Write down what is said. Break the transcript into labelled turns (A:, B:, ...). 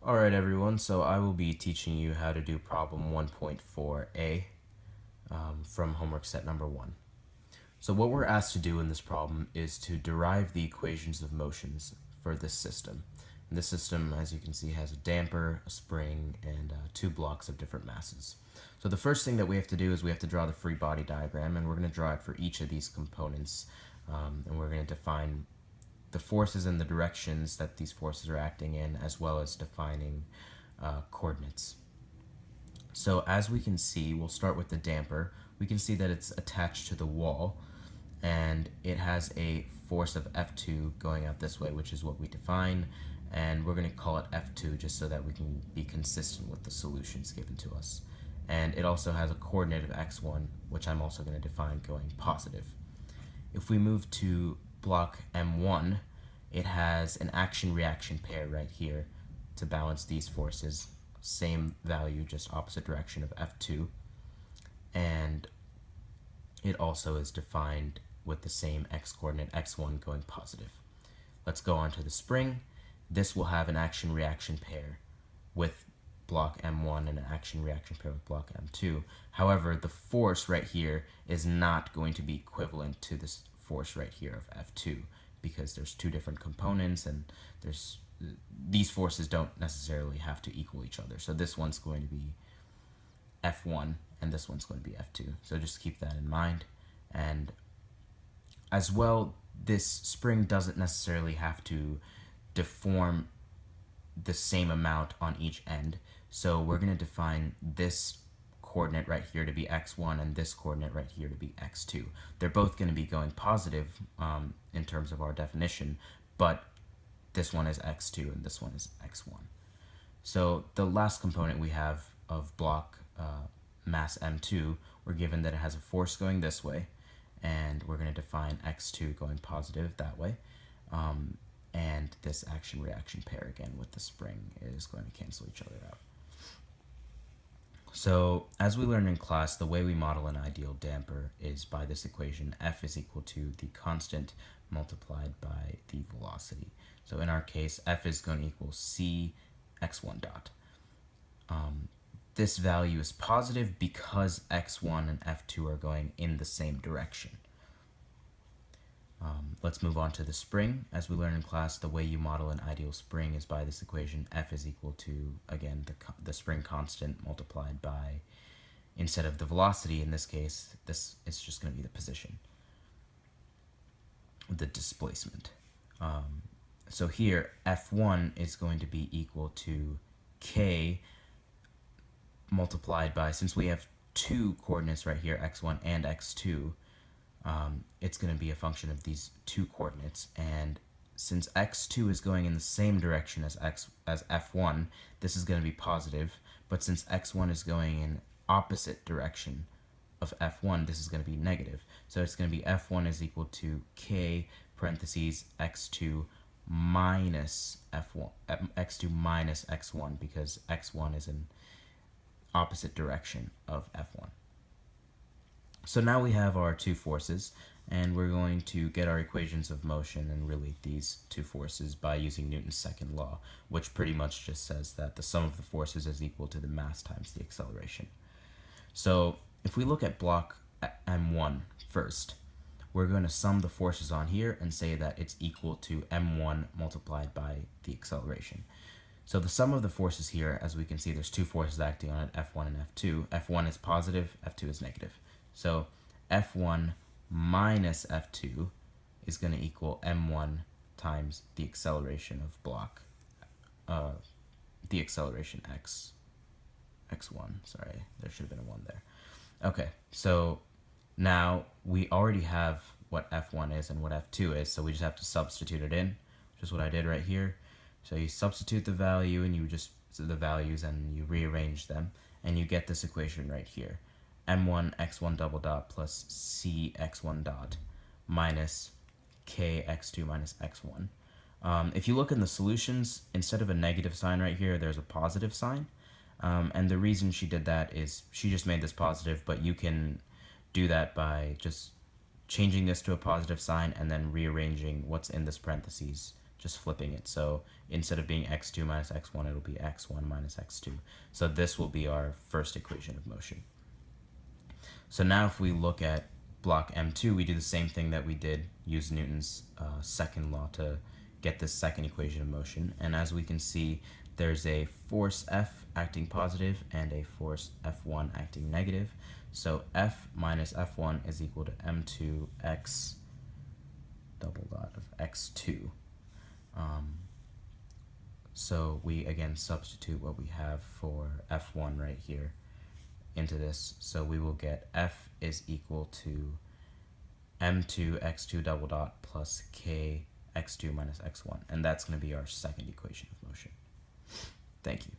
A: Alright everyone, so I will be teaching you how to do problem 1.4a from homework set number 1. So what we're asked to do in this problem is to derive the equations of motions for this system. And this system, as you can see, has a damper, a spring, and two blocks of different masses. So the first thing that we have to do is we have to draw the free body diagram, and we're going to draw it for each of these components, and we're going to define the forces and the directions that these forces are acting in, as well as defining coordinates. So as we can see, we'll start with the damper. We can see that it's attached to the wall, and it has a force of F2 going out this way, which is what we define, and we're going to call it F2 just so that we can be consistent with the solutions given to us. And it also has a coordinate of x1, which I'm also going to define going positive. If we move to block M1, it has an action-reaction pair right here to balance these forces. Same value, just opposite direction of F2. And it also is defined with the same x-coordinate x1 going positive. Let's go on to the spring. This will have an action-reaction pair with block M1 and an action-reaction pair with block M2. However, the force right here is not going to be equivalent to this force right here of F2 because there's two different components and these forces don't necessarily have to equal each other. So this one's going to be F1 and this one's going to be F2. So just keep that in mind. And as well, this spring doesn't necessarily have to deform the same amount on each end. So we're going to define this coordinate right here to be x1 and this coordinate right here to be x2. They're both going to be going positive in terms of our definition, but this one is x2 and this one is x1. So the last component we have of block mass M2, we're given that it has a force going this way, and we're going to define x2 going positive that way. And this action-reaction pair again with the spring is going to cancel each other out. So as we learned in class, the way we model an ideal damper is by this equation. F is equal to the constant multiplied by the velocity. So in our case, F is going to equal c x1 dot. This value is positive because x1 and f2 are going in the same direction. Let's move on to the spring. As we learned in class, the way you model an ideal spring is by this equation. F is equal to, again, the spring constant multiplied by, instead of the velocity in this case, this is just going to be the position, the displacement. So here, F1 is going to be equal to k multiplied by, since we have two coordinates right here, x1 and x2, it's going to be a function of these two coordinates, and since x2 is going in the same direction as f1, this is going to be positive, but since x1 is going in opposite direction of f1, this is going to be negative. So it's going to be f1 is equal to k parentheses x2 minus f1, x2 minus x1, because x1 is in opposite direction of f1. So now we have our two forces, and we're going to get our equations of motion and relate these two forces by using Newton's second law, which pretty much just says that the sum of the forces is equal to the mass times the acceleration. So if we look at block M1 first, we're going to sum the forces on here and say that it's equal to M1 multiplied by the acceleration. So the sum of the forces here, as we can see, there's two forces acting on it, F1 and F2. F1 is positive, F2 is negative. So F1 minus F2 is going to equal M1 times the acceleration of block, the acceleration x1. Sorry, there should have been a 1 there. Okay, so now we already have what F1 is and what F2 is, so we just have to substitute it in, which is what I did right here. So you substitute the value and the values and you rearrange them, and you get this equation right here. M1 x1 double dot plus c x1 dot minus k x2 minus x1. If you look in the solutions, instead of a negative sign right here, there's a positive sign. And the reason she did that is she just made this positive, but you can do that by just changing this to a positive sign and then rearranging what's in this parentheses just flipping it. So instead of being x2 minus x1, it'll be x1 minus x2. So this will be our first equation of motion. So now if we look at block M2, we do the same thing that we did, use Newton's second law to get this second equation of motion. And as we can see, there's a force F acting positive and a force F1 acting negative. So F minus F1 is equal to M2 x double dot of x2. So we again substitute what we have for F1 right here into this. So we will get F is equal to M2 x2 double dot plus K x2 minus x1. And that's going to be our second equation of motion. Thank you.